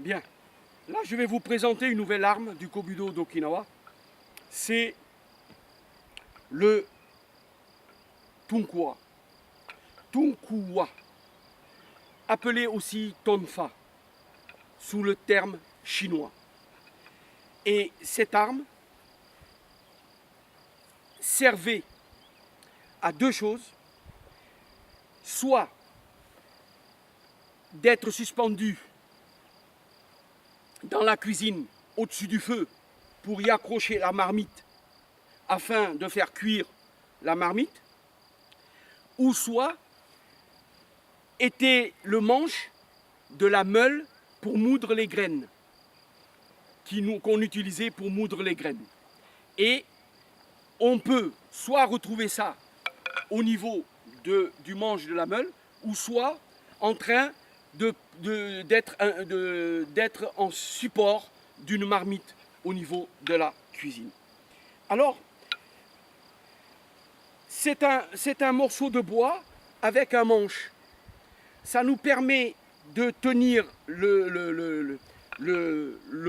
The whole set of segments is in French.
Bien, là je vais vous présenter une nouvelle arme du Kobudo d'Okinawa. C'est le Tunkuwa. Tunkuwa, appelé aussi Tonfa, sous le terme chinois. Et cette arme servait à deux choses, soit d'être suspendu dans la cuisine au-dessus du feu pour y accrocher la marmite afin de faire cuire la marmite, ou soit était le manche de la meule pour moudre les graines, qu'on utilisait pour moudre les graines. Et on peut soit retrouver ça au niveau du manche de la meule, ou soit en train d'être en support d'une marmite au niveau de la cuisine. Alors, c'est un morceau de bois avec un manche. Ça nous permet de tenir le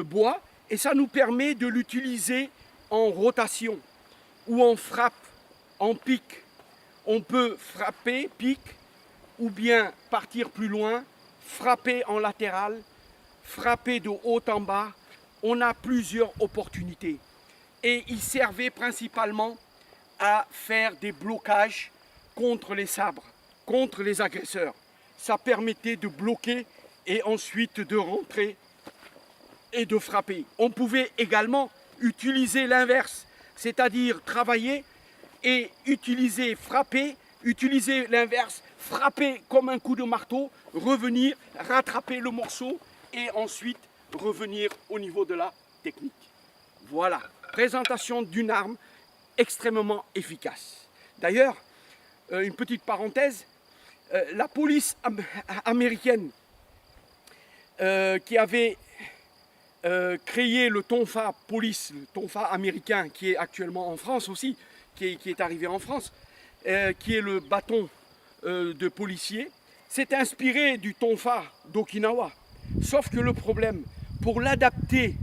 bois et ça nous permet de l'utiliser en rotation ou en frappe, en pique. On peut frapper, pique, ou bien partir plus loin, frapper en latéral, frapper de haut en bas. On a plusieurs opportunités. Et il servait principalement à faire des blocages contre les sabres, contre les agresseurs. Ça permettait de bloquer et ensuite de rentrer et de frapper. On pouvait également utiliser l'inverse, c'est-à-dire travailler et utiliser, frapper, utiliser l'inverse, frapper comme un coup de marteau, revenir, rattraper le morceau et ensuite revenir au niveau de la technique. Voilà, présentation d'une arme extrêmement efficace. D'ailleurs, une petite parenthèse, la police américaine qui avait créé le Tonfa Police, le Tonfa américain qui est actuellement en France aussi, qui est arrivé en France, qui est le bâton de policier, s'est inspiré du Tonfa d'Okinawa. Sauf que le problème, pour l'adapter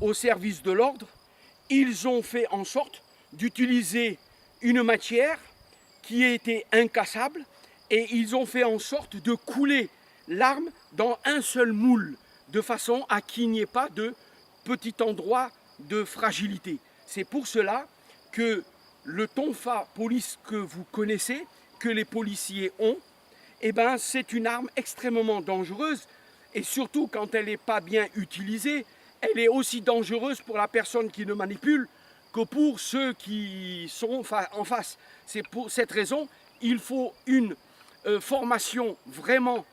au service de l'ordre, ils ont fait en sorte d'utiliser une matière qui était incassable et ils ont fait en sorte de couler l'arme dans un seul moule de façon à qu'il n'y ait pas de petit endroit de fragilité. C'est pour cela que le Tonfa Police que vous connaissez, que les policiers ont, eh ben, c'est une arme extrêmement dangereuse et surtout quand elle n'est pas bien utilisée, elle est aussi dangereuse pour la personne qui le manipule que pour ceux qui sont en face. C'est pour cette raison il faut une formation vraiment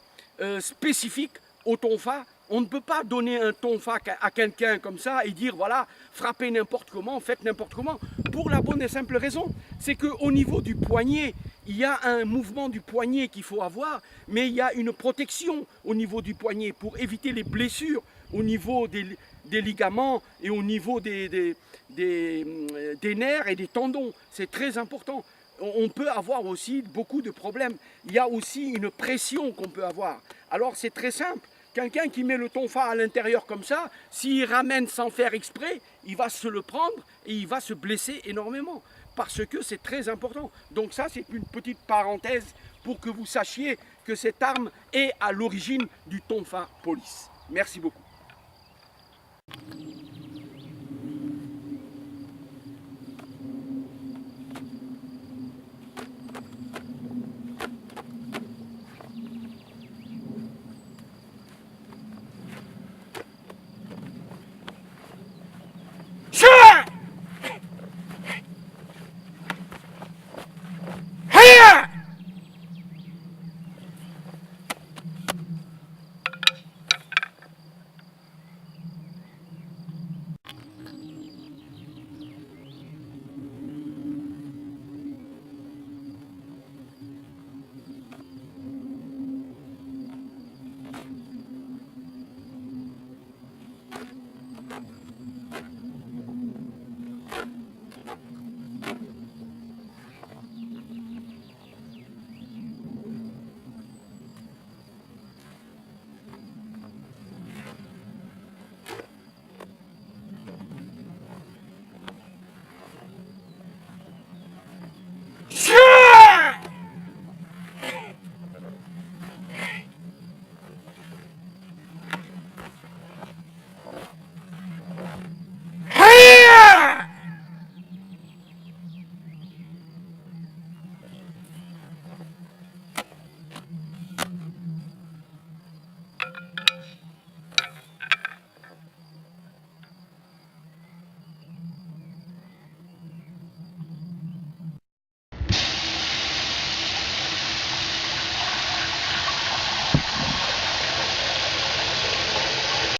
spécifique au Tonfa. On ne peut pas donner un Tonfa à quelqu'un comme ça et dire voilà, frappez n'importe comment, faites n'importe comment. Pour la bonne et simple raison, c'est qu'au niveau du poignet, il y a un mouvement du poignet qu'il faut avoir, mais il y a une protection au niveau du poignet pour éviter les blessures au niveau des ligaments et au niveau des nerfs et des tendons. C'est très important. On peut avoir aussi beaucoup de problèmes. Il y a aussi une pression qu'on peut avoir. Alors c'est très simple. Quelqu'un qui met le Tonfa à l'intérieur comme ça, s'il ramène sans faire exprès, il va se le prendre et il va se blesser énormément. Parce que c'est très important. Donc ça, c'est une petite parenthèse pour que vous sachiez que cette arme est à l'origine du Tonfa Police. Merci beaucoup.